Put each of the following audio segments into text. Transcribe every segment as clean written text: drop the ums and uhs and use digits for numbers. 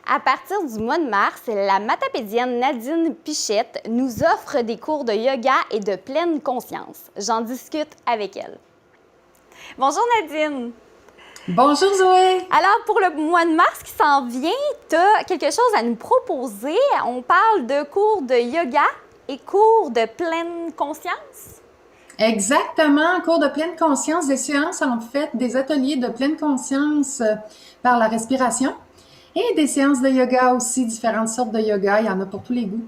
À partir du mois de mars, la matapédienne Nadine Pichette nous offre des cours de yoga et de pleine conscience. J'en discute avec elle. Bonjour Nadine! Bonjour Zoé! Alors, pour le mois de mars qui s'en vient, tu as quelque chose à nous proposer. On parle de cours de yoga et cours de pleine conscience. Exactement, cours de pleine conscience, des séances en fait, des ateliers de pleine conscience par la respiration et des séances de yoga aussi, différentes sortes de yoga, il y en a pour tous les goûts.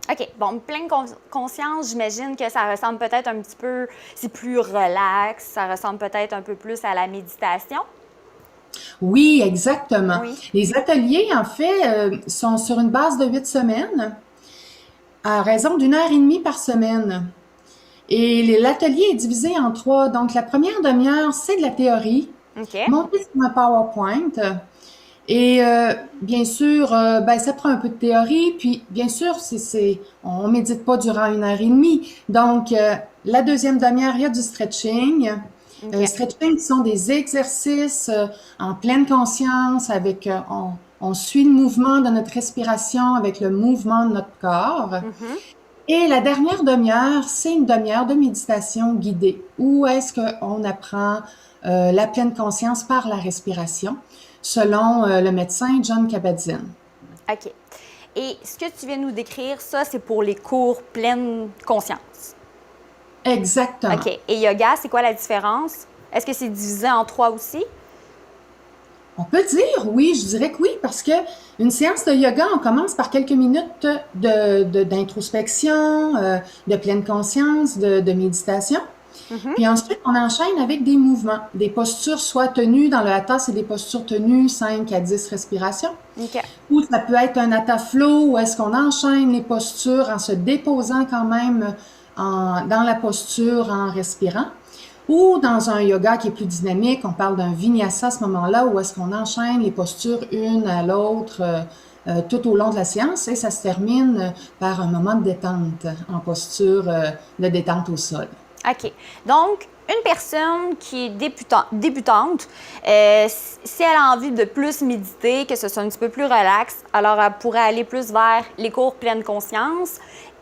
OK, bon, pleine conscience, j'imagine que ça ressemble peut-être un petit peu, c'est plus relax, ça ressemble peut-être un peu plus à la méditation. Oui, exactement. Oui. Les ateliers en fait sont sur une base de 8 semaines à raison d'1 heure et demie par semaine. Et l'atelier est divisé en trois. Donc la première demi-heure, c'est de la théorie, OK. montée sur un PowerPoint. Et bien sûr, ça prend un peu de théorie, puis bien sûr, on médite pas durant 1 heure et demie. Donc, la deuxième demi-heure, il y a du stretching. OK. Stretching sont des exercices en pleine conscience, on suit le mouvement de notre respiration avec le mouvement de notre corps. Mhm. Et la dernière demi-heure, c'est une demi-heure de méditation guidée, où est-ce qu'on apprend la pleine conscience par la respiration, selon le médecin John Kabat-Zinn. OK. Et ce que tu viens de nous décrire, ça, c'est pour les cours pleine conscience. Exactement. OK. Et yoga, c'est quoi la différence? Est-ce que c'est divisé en trois aussi? On peut dire oui, je dirais que oui, parce que une séance de yoga, on commence par quelques minutes d'introspection, de pleine conscience, de méditation. Mhm. Puis ensuite, on enchaîne avec des mouvements, des postures soit tenues dans le hatha, c'est des postures tenues 5 à 10 respirations. OK. Ou ça peut être un hatha flow, où est-ce qu'on enchaîne les postures en se déposant quand même dans la posture en respirant. Ou dans un yoga qui est plus dynamique, on parle d'un vinyasa à ce moment-là, où est-ce qu'on enchaîne les postures une à l'autre tout au long de la séance et ça se termine par un moment de détente en posture de détente au sol. OK. Donc, une personne qui est débutante, si elle a envie de plus méditer, que ce soit un petit peu plus relax, alors elle pourrait aller plus vers les cours pleine conscience.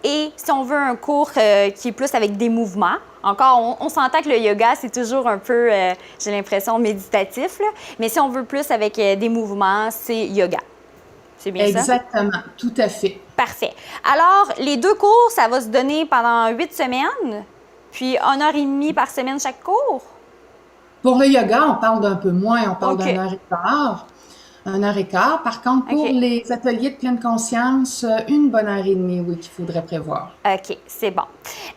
Et si on veut un cours qui est plus avec des mouvements, encore, on s'entend que le yoga, c'est toujours un peu, j'ai l'impression, méditatif, là. Mais si on veut plus avec des mouvements, c'est yoga. C'est bien ça? Exactement, tout à fait. Parfait. Alors, les deux cours, ça va se donner pendant 8 semaines, puis 1 heure et demie par semaine chaque cours? Pour le yoga, on parle d'un peu moins, on parle OK. d'un heure et quart. 1 heure et quart. Par contre, pour OK. les ateliers de pleine conscience, une bonne heure et demie, oui, qu'il faudrait prévoir. OK, c'est bon.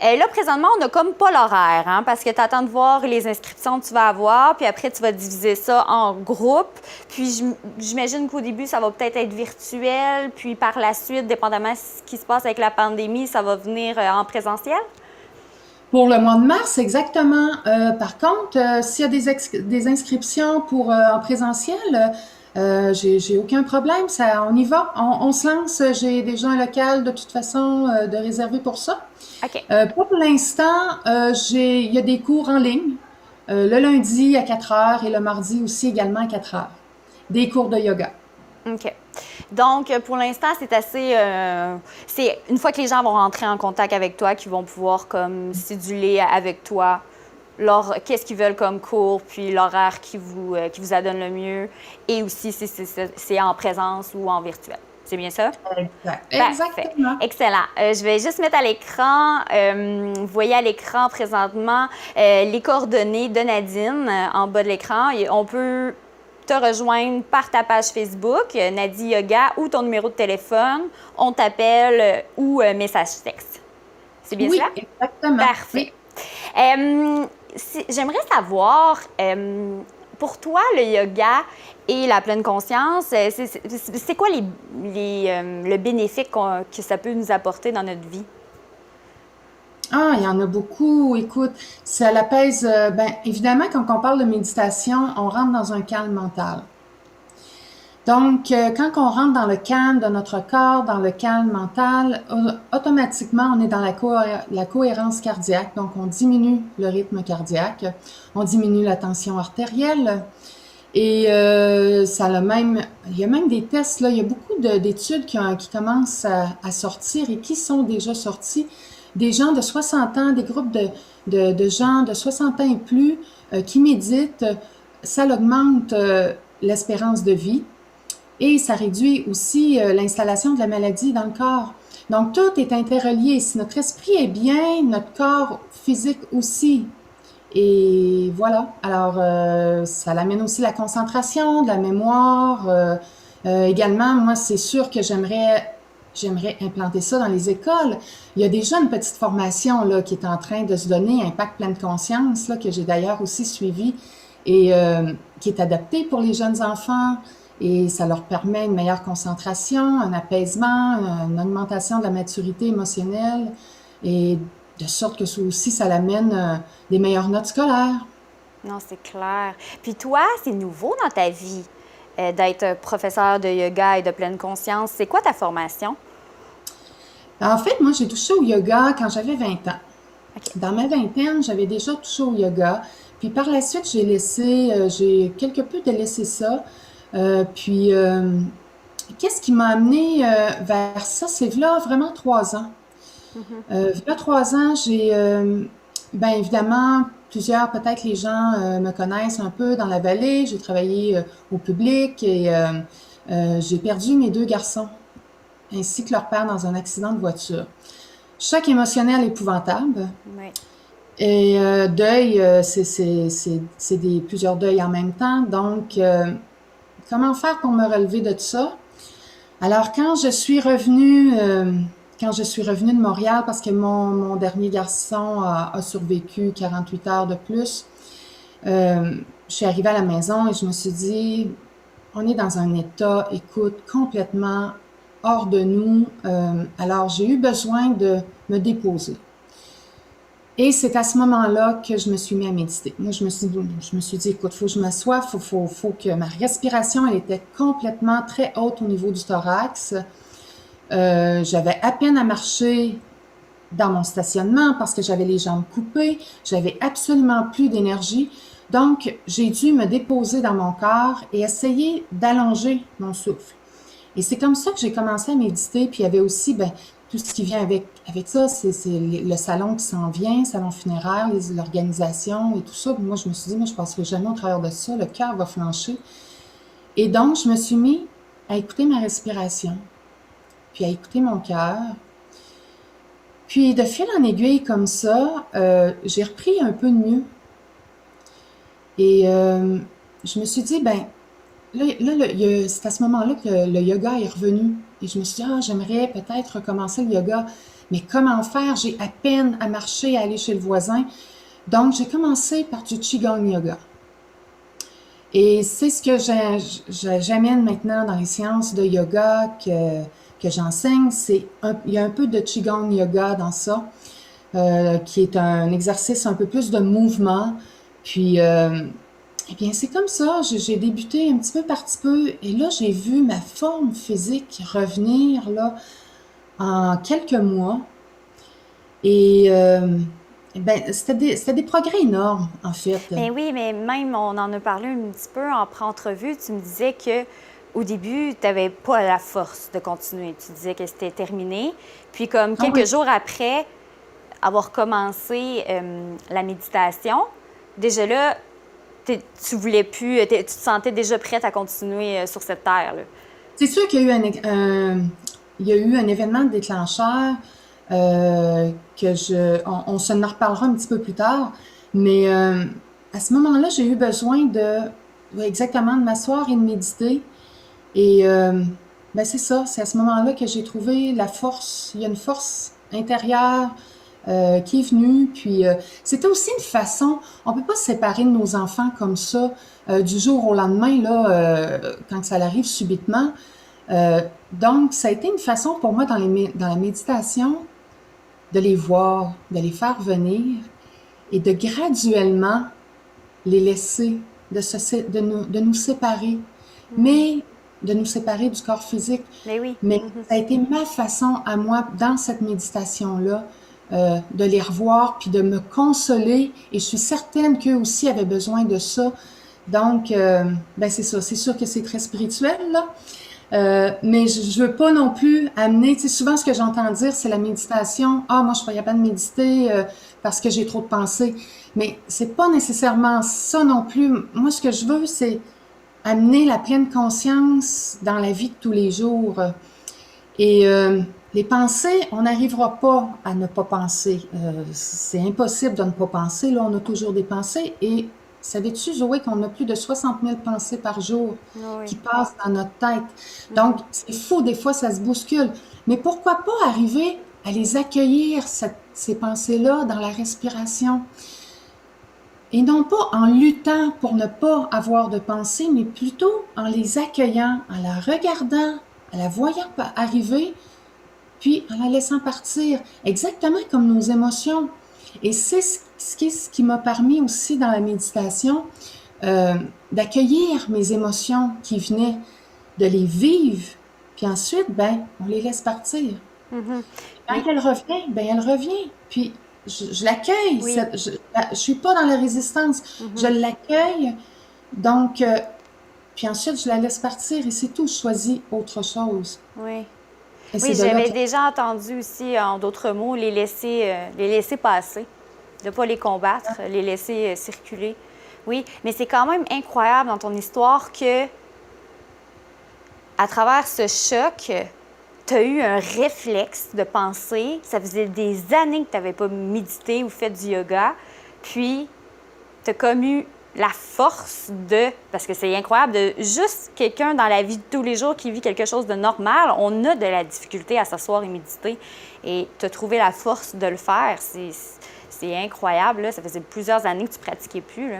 Là, présentement, on n'a comme pas l'horaire, hein, parce que tu attends de voir les inscriptions que tu vas avoir, puis après, tu vas diviser ça en groupes. Puis, j'imagine qu'au début, ça va peut-être être virtuel, puis par la suite, dépendamment de ce qui se passe avec la pandémie, ça va venir en présentiel? Pour le mois de mars, exactement. Par contre, s'il y a des inscriptions pour en présentiel, j'ai aucun problème. On y va. On se lance. J'ai déjà un local de toute façon de réservé pour ça. OK. Pour l'instant, il y a des cours en ligne le lundi à 4 heures et le mardi aussi également à 4 heures. Des cours de yoga. OK. Donc, pour l'instant, c'est assez... c'est une fois que les gens vont rentrer en contact avec toi, qu'ils vont pouvoir comme céduler avec toi qu'est-ce qu'ils veulent comme cours, puis l'horaire qui vous adonne le mieux, et aussi si c'est en présence ou en virtuel. C'est bien ça? Exact. Parfait. Exactement. Excellent. Je vais juste mettre à l'écran, vous voyez à l'écran présentement les coordonnées de Nadine en bas de l'écran. Et on peut te rejoindre par ta page Facebook, Nadi Yoga, ou ton numéro de téléphone. On t'appelle ou message texte. C'est bien Oui, cela? exactement. Parfait. Oui. J'aimerais savoir, pour toi, le yoga et la pleine conscience, c'est quoi le bénéfice que ça peut nous apporter dans notre vie? Ah, il y en a beaucoup. Écoute, ça l'apaise. Évidemment, quand on parle de méditation, on rentre dans un calme mental. Donc, quand on rentre dans le calme de notre corps, dans le calme mental, automatiquement, on est dans la cohérence cardiaque. Donc, on diminue le rythme cardiaque, on diminue la tension artérielle Et il y a même des tests, là, il y a beaucoup d'études qui commencent à sortir et qui sont déjà sorties. Des gens de 60 ans, des groupes de gens de 60 ans et plus qui méditent, ça augmente l'espérance de vie et ça réduit aussi l'installation de la maladie dans le corps. Donc, tout est interrelié. Si notre esprit est bien, notre corps physique aussi. Et voilà. Alors, ça amène aussi la concentration, de la mémoire. Également, moi, c'est sûr que j'aimerais implanter ça dans les écoles. Il y a déjà une petite formation là, qui est en train de se donner, Impact Pleine Conscience, là, que j'ai d'ailleurs aussi suivi et qui est adaptée pour les jeunes enfants. Et ça leur permet une meilleure concentration, un apaisement, une augmentation de la maturité émotionnelle et de sorte que ça aussi, ça l'amène des meilleures notes scolaires. Non, c'est clair. Puis toi, c'est nouveau dans ta vie d'être professeur de yoga et de pleine conscience. C'est quoi ta formation? En fait, moi, j'ai touché au yoga quand j'avais 20 ans. OK. Dans ma vingtaine, j'avais déjà touché au yoga. Puis par la suite, j'ai quelque peu délaissé ça. Puis, qu'est-ce qui m'a amené vers ça? C'est là vraiment 3 ans. Là 3 ans, ben évidemment, peut-être les gens me connaissent un peu dans la vallée. J'ai travaillé au public et j'ai perdu mes 2 garçons ainsi que leur père dans un accident de voiture. Choc émotionnel épouvantable. Oui. Et deuil, c'est plusieurs deuils en même temps. Donc, comment faire pour me relever de ça? Alors, quand je suis revenue de Montréal, parce que mon dernier garçon a survécu 48 heures de plus, je suis arrivée à la maison et je me suis dit, on est dans un état, écoute, complètement hors de nous. Alors, j'ai eu besoin de me déposer. Et c'est à ce moment-là que je me suis mis à méditer. Moi, je me suis dit, écoute, faut que je m'assoie, faut que ma respiration, elle était complètement très haute au niveau du thorax. J'avais à peine à marcher dans mon stationnement parce que j'avais les jambes coupées, j'avais absolument plus d'énergie. Donc, j'ai dû me déposer dans mon corps et essayer d'allonger mon souffle. Et c'est comme ça que j'ai commencé à méditer. Puis il y avait aussi, ben, tout ce qui vient avec ça, c'est le salon qui s'en vient, salon funéraire, l'organisation et tout ça. Puis moi, je me suis dit, mais je ne passerai jamais au travers de ça, le cœur va flancher. Et donc, je me suis mis à écouter ma respiration, puis à écouter mon cœur. Puis de fil en aiguille comme ça, j'ai repris un peu de mieux. Et je me suis dit, ben, c'est à ce moment-là que le yoga est revenu. Et je me suis dit, j'aimerais peut-être recommencer le yoga. Mais comment faire? J'ai à peine à marcher, à aller chez le voisin. Donc, j'ai commencé par du Qigong Yoga. Et c'est ce que j'amène maintenant dans les séances de yoga que j'enseigne. Il y a un peu de Qigong Yoga dans ça, qui est un exercice un peu plus de mouvement. Puis, eh bien, c'est comme ça. J'ai débuté un petit peu par petit peu. Et là, j'ai vu ma forme physique revenir là, en quelques mois. Et ben, c'était des progrès énormes, en fait. Mais oui, mais même, on en a parlé un petit peu en pré-entrevue. Tu me disais que au début, tu n'avais pas la force de continuer. Tu disais que c'était terminé. Puis comme quelques jours après avoir commencé la méditation, déjà là, tu voulais plus, tu te sentais déjà prête à continuer sur cette terre-là. C'est sûr qu'il y a eu un événement déclencheur on s'en reparlera un petit peu plus tard, mais à ce moment-là, j'ai eu besoin exactement de m'asseoir et de méditer. Et ben c'est ça, c'est à ce moment-là que j'ai trouvé la force. Il y a une force intérieure qui est venue. Puis c'était aussi une façon, on peut pas se séparer de nos enfants comme ça du jour au lendemain, là, quand ça arrive subitement. Donc, ça a été une façon pour moi dans la méditation de les voir, de les faire venir et de graduellement les laisser, de nous séparer, mais de nous séparer du corps physique. Mais oui. Mais ça a été ma façon à moi, dans cette méditation-là, de les revoir, puis de me consoler. Et je suis certaine qu'eux aussi avaient besoin de ça, Donc, ben c'est ça. C'est sûr que c'est très spirituel, là. Mais je veux pas non plus amener, tu sais, souvent ce que j'entends dire, c'est la méditation. Ah, moi, je suis pas capable de méditer parce que j'ai trop de pensées. Mais c'est pas nécessairement ça non plus. Moi, ce que je veux, c'est amener la pleine conscience dans la vie de tous les jours. Et les pensées, on n'arrivera pas à ne pas penser. C'est impossible de ne pas penser. Là, on a toujours des pensées. Et savais-tu, Zoé, qu'on a plus de 60 000 pensées par jour qui Oui. passent dans notre tête? Donc, c'est fou, des fois, ça se bouscule. Mais pourquoi pas arriver à les accueillir, ces pensées-là, dans la respiration? Et non pas en luttant pour ne pas avoir de pensée, mais plutôt en les accueillant, en la regardant, en la voyant arriver, puis en la laissant partir, exactement comme nos émotions. Et c'est ce qui m'a permis aussi dans la méditation euh, d'accueillir mes émotions qui venaient, de les vivre, puis ensuite, ben, on les laisse partir. Mhm. Quand Mais elle revient, ben elle revient. Puis je l'accueille. oui. Je suis pas dans la résistance. Je Mhm. l'accueille. Donc, puis ensuite, je la laisse partir et c'est tout. Je choisis autre chose. Oui. Et Oui, c'est de là j'avais que... déjà entendu aussi, en d'autres mots, les laisser passer, de ne pas les combattre, les laisser circuler. Oui, mais c'est quand même incroyable dans ton histoire que, à travers ce choc, tu as eu un réflexe de pensée. Ça faisait des années que tu n'avais pas médité ou fait du yoga. Puis, tu as comme eu la force de... Parce que c'est incroyable de juste quelqu'un dans la vie de tous les jours qui vit quelque chose de normal, on a de la difficulté à s'asseoir et méditer. Et tu as trouvé la force de le faire. C'est incroyable, là. Ça faisait plusieurs années que tu pratiquais plus, là.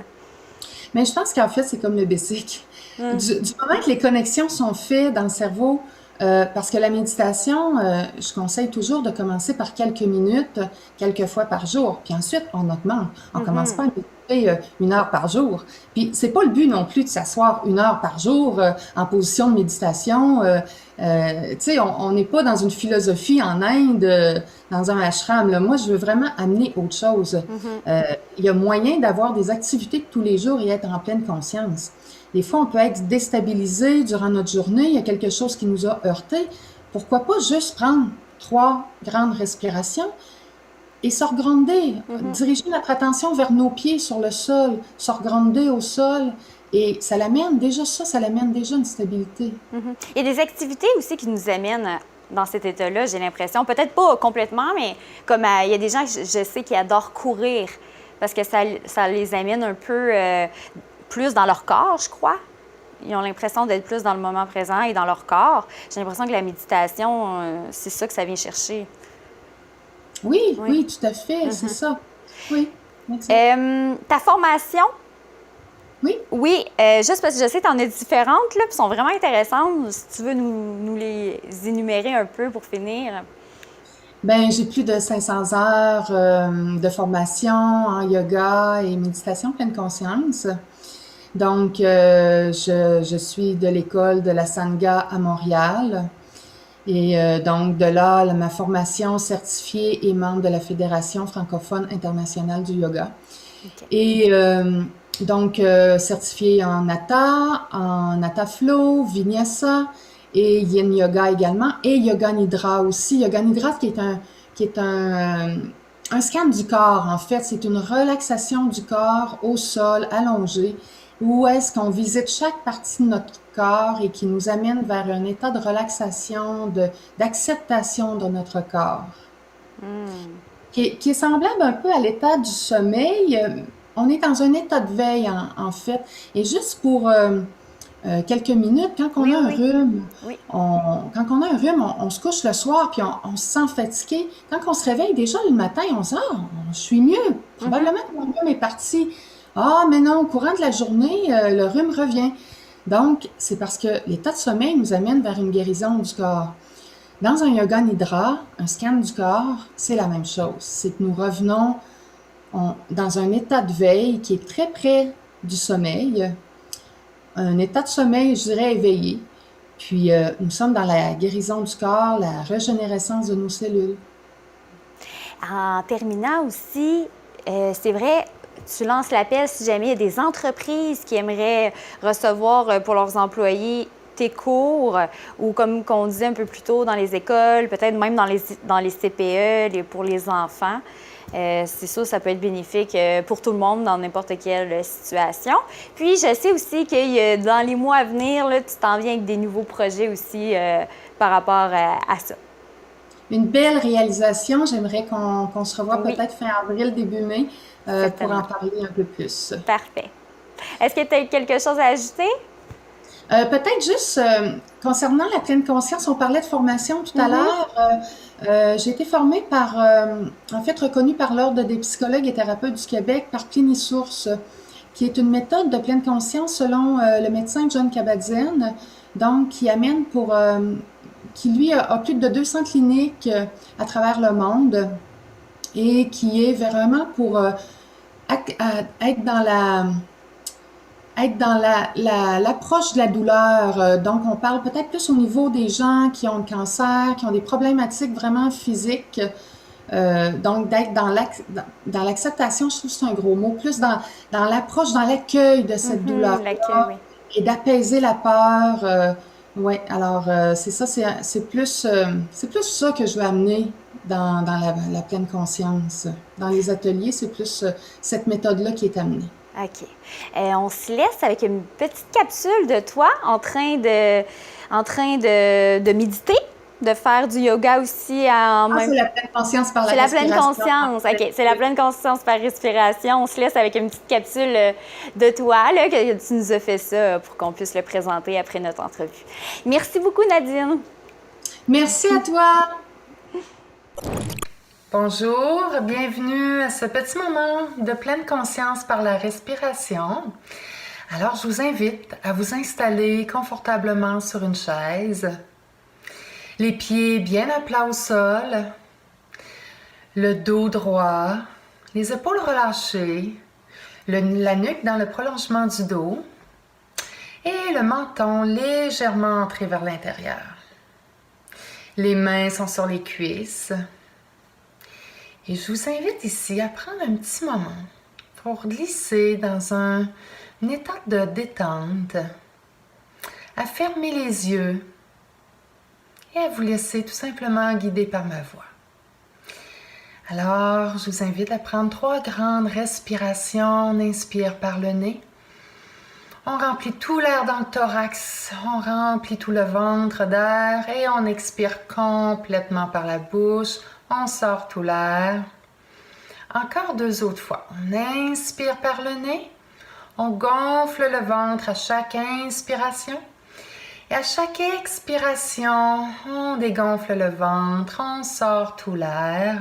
Mais je pense qu'en fait, c'est comme le basic. Hum. Du moment que les connexions sont faites dans le cerveau, parce que la méditation, je conseille toujours de commencer par quelques minutes, quelques fois par jour. Puis ensuite, on augmente. On commence pas à méditer 1 heure par jour. Puis c'est pas le but non plus de s'asseoir 1 heure par jour en position de méditation. Tu sais, on n'est pas dans une philosophie en Inde, dans un ashram. Là. Moi, je veux vraiment amener autre chose. Il y a moyen d'avoir des activités de tous les jours et être en pleine conscience. Des fois, on peut être déstabilisé durant notre journée, il y a quelque chose qui nous a heurté. Pourquoi pas juste prendre 3 grandes respirations et se regronder, diriger notre attention vers nos pieds sur le sol, se regronder au sol. Et ça l'amène déjà ça, ça l'amène déjà une stabilité. Il y a des activités aussi qui nous amènent dans cet état-là, j'ai l'impression. Peut-être pas complètement, mais comme il y a des gens que je sais qui adorent courir parce que ça les amène un peu plus dans leur corps, je crois. Ils ont l'impression d'être plus dans le moment présent et dans leur corps. J'ai l'impression que la méditation, c'est ça que ça vient chercher. Oui, Oui. oui, tout à fait, c'est ça. Oui, exact. Ta formation, Oui. oui, juste parce que je sais que tu en as différentes, là, puis sont vraiment intéressantes. Si tu veux nous les énumérer un peu pour finir. Ben, j'ai plus de 500 heures de formation en yoga et méditation pleine conscience. Donc, je suis de l'école de la Sangha à Montréal. Et donc, de là, ma formation certifiée et membre de la Fédération francophone internationale du yoga. OK. Et donc, certifiée en Hatha Flow, Vinyasa et Yin Yoga également, et Yoga Nidra aussi. Yoga Nidra qui est un scan du corps, en fait. C'est une relaxation du corps au sol, allongé, où est-ce qu'on visite chaque partie de notre corps et qui nous amène vers un état de relaxation, d'acceptation de notre corps qui est semblable un peu à l'état du sommeil. On est dans un état de veille, en fait. Et juste pour quelques minutes, quand on Oui, a un oui, rhume, oui. quand on a un rhume, on se couche le soir, puis on se sent fatigué. Quand on se réveille déjà le matin, on se dit « Ah, je suis mieux. Probablement que mon rhume est parti. » Ah, mais non, au courant de la journée, le rhume revient. Donc, c'est parce que l'état de sommeil nous amène vers une guérison du corps. Dans un yoga nidra, un scan du corps, c'est la même chose. C'est que nous revenons dans un état de veille qui est très près du sommeil, un état de sommeil, je dirais, éveillé. Puis, nous sommes dans la guérison du corps, la régénérescence de nos cellules. En terminant aussi, c'est vrai, tu lances l'appel si jamais il y a des entreprises qui aimeraient recevoir pour leurs employés tes cours ou comme on disait un peu plus tôt dans les écoles, peut-être même dans les CPE pour les enfants. C'est sûr, ça peut être bénéfique pour tout le monde dans n'importe quelle situation. Puis, je sais aussi que dans les mois à venir, là, tu t'en viens avec des nouveaux projets aussi par rapport à ça. Une belle réalisation. J'aimerais qu'on se revoie Oui, peut-être fin avril, début mai, pour en certainement. parler un peu plus. Parfait. Est-ce que tu as quelque chose à ajouter? Peut-être juste concernant la pleine conscience, on parlait de formation tout à Mhm. l'heure. J'ai été formée en fait, reconnue par l'Ordre des psychologues et thérapeutes du Québec par Clinisource, qui est une méthode de pleine conscience selon le médecin John Kabat-Zinn, donc qui lui a plus de 200 cliniques à travers le monde et qui est vraiment pour être dans l'approche de la douleur. Donc, on parle peut-être plus au niveau des gens qui ont le cancer, qui ont des problématiques vraiment physiques. Donc, d'être dans l'acceptation, je trouve que c'est un gros mot, plus dans l'approche, dans l'accueil de cette Mhm, l'accueil, douleur-là oui. et d'apaiser la peur. Ouais, alors c'est ça, c'est plus ça que je veux amener dans la pleine conscience. Dans les ateliers, c'est plus cette méthode-là qui est amenée. OK. On se laisse avec une petite capsule de toi en train de méditer, de faire du yoga aussi en Ah, c'est même. la pleine conscience par la C'est la pleine respiration. conscience. OK. C'est la pleine conscience par respiration. On se laisse avec une petite capsule de toi, là, que tu nous as fait ça pour qu'on puisse le présenter après notre entrevue. Merci beaucoup, Nadine. Merci à toi. Bonjour, bienvenue à ce petit moment de pleine conscience par la respiration. Alors, je vous invite à vous installer confortablement sur une chaise, les pieds bien à plat au sol, le dos droit, les épaules relâchées, la nuque dans le prolongement du dos et le menton légèrement entré vers l'intérieur. Les mains sont sur les cuisses. Et je vous invite ici à prendre un petit moment pour glisser dans un état de détente, à fermer les yeux et à vous laisser tout simplement guider par ma voix. Alors, je vous invite à prendre 3 grandes respirations. On inspire par le nez. On remplit tout l'air dans le thorax, on remplit tout le ventre d'air et on expire complètement par la bouche. On sort tout l'air. Encore 2 autres fois. On inspire par le nez. On gonfle le ventre à chaque inspiration. Et à chaque expiration, on dégonfle le ventre. On sort tout l'air.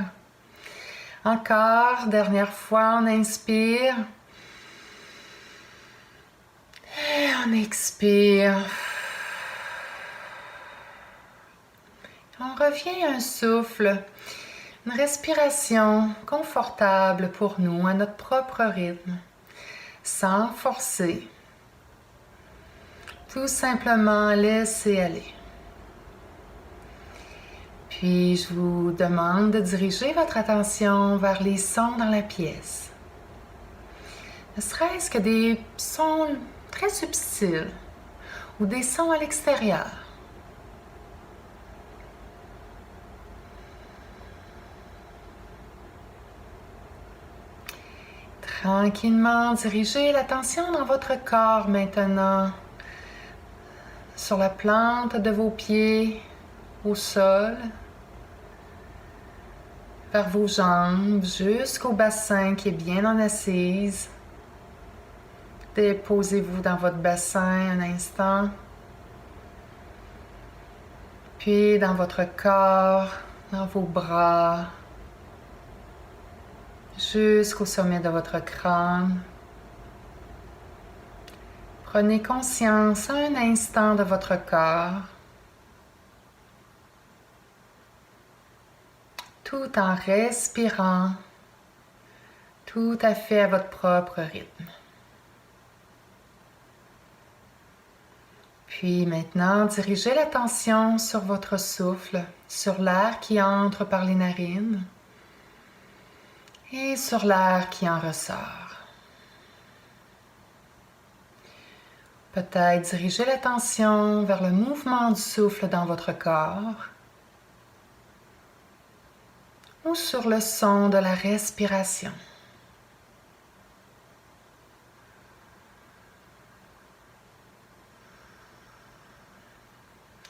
Encore, dernière fois, on inspire. Et on expire. On revient à un souffle. Une respiration confortable pour nous, à notre propre rythme, sans forcer. Tout simplement laisser aller. Puis je vous demande de diriger votre attention vers les sons dans la pièce. Ne serait-ce que des sons très subtils ou des sons à l'extérieur. Tranquillement, dirigez l'attention dans votre corps maintenant, sur la plante de vos pieds, au sol, vers vos jambes, jusqu'au bassin qui est bien en assise. Déposez-vous dans votre bassin un instant, puis dans votre corps, dans vos bras, jusqu'au sommet de votre crâne. Prenez conscience un instant de votre corps, tout en respirant, tout à fait à votre propre rythme. Puis maintenant, dirigez l'attention sur votre souffle, sur l'air qui entre par les narines et sur l'air qui en ressort. Peut-être diriger l'attention vers le mouvement du souffle dans votre corps ou sur le son de la respiration.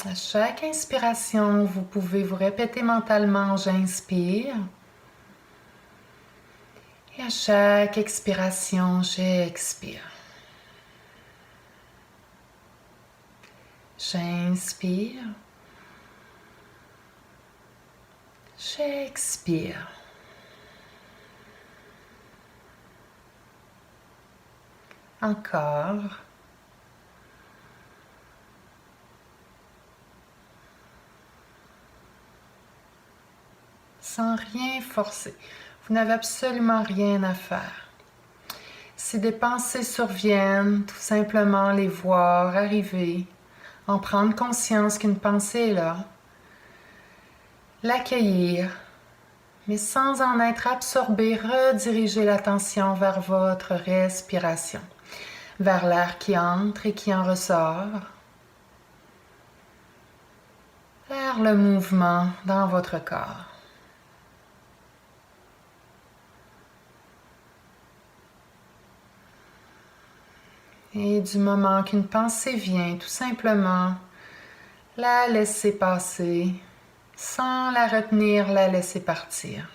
À chaque inspiration, vous pouvez vous répéter mentalement « j'inspire ». Et à chaque expiration, j'expire. J'inspire. J'expire. Encore. Sans rien forcer. Vous n'avez absolument rien à faire. Si des pensées surviennent, tout simplement les voir arriver, en prendre conscience qu'une pensée est là, l'accueillir, mais sans en être absorbé, rediriger l'attention vers votre respiration, vers l'air qui entre et qui en ressort, vers le mouvement dans votre corps. Et du moment qu'une pensée vient, tout simplement, la laisser passer, sans la retenir, la laisser partir.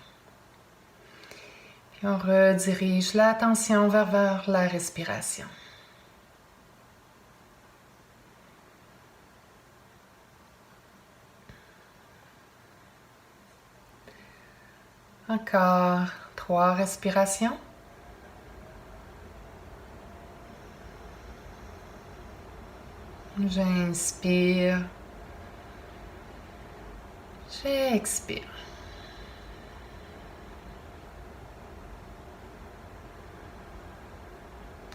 Puis on redirige l'attention vers la respiration. Encore 3 respirations. J'inspire. J'expire.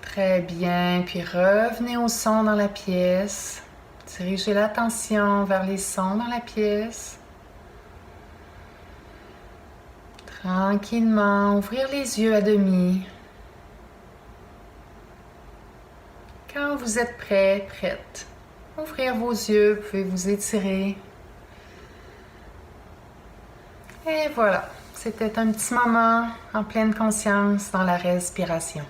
Très bien, puis revenez au son dans la pièce. Dirigez l'attention vers les sons dans la pièce. Tranquillement, ouvrir les yeux à demi. Quand vous êtes prêt, prête, ouvrir vos yeux, vous pouvez vous étirer. Et voilà, c'était un petit moment en pleine conscience dans la respiration.